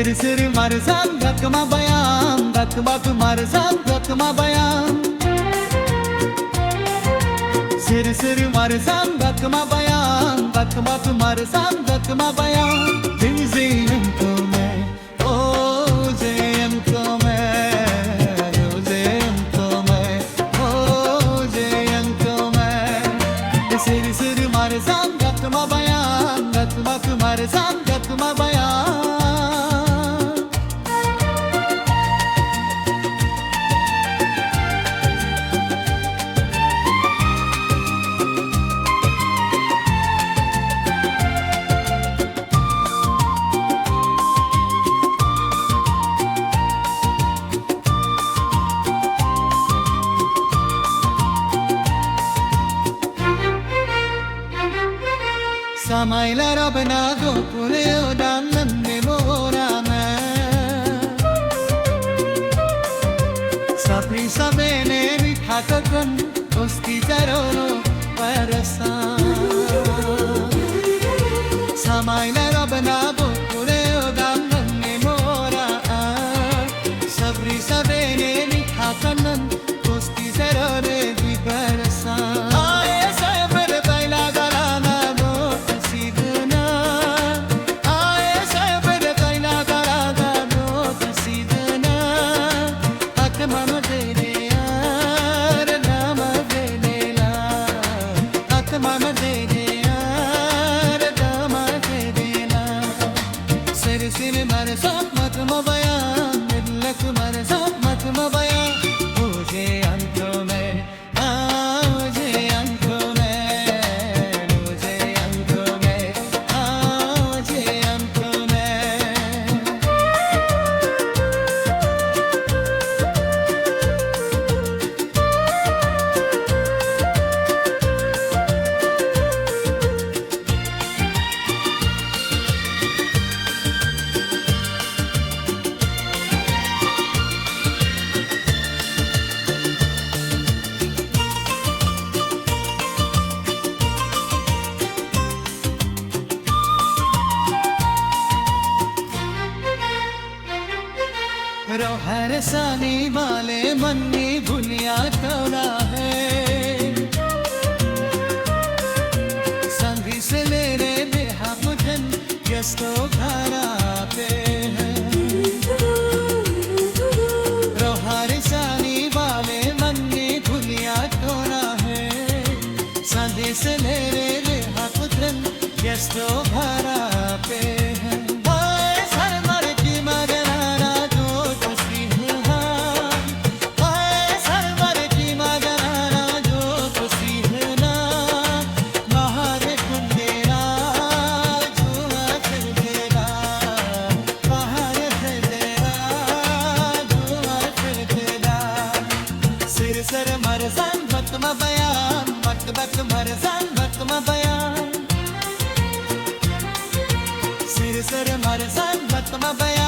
Siri siri marzan gakma bayan, gakmak marzan gakma bayan. Siri siri marzan gakma bayan, gakmak marzan gakma bayan. Dizim ko main, oh jam ko main, oh jam ko main, oh jam ko main. Siri siri marzan gakma bayan, gakmak marzan gakma bayan. Samayla Rabbana gopure odannan memorana Sapri sabene mithakakan dosti jarono parasa Samayla Rabbana gopure odannan memorana Sapri sabene mithakakan dosti jarone parasa हर सानी वाले मन में भुलिया तोड़ा है संगी से मेरे बेहा मुझन यस्तो घरा पे है हर सानी वाले मन में भुलिया तोड़ा है संगी से मेरे बेहा मुझन यस्तो घरा पे है Siri siri marzan batma bayan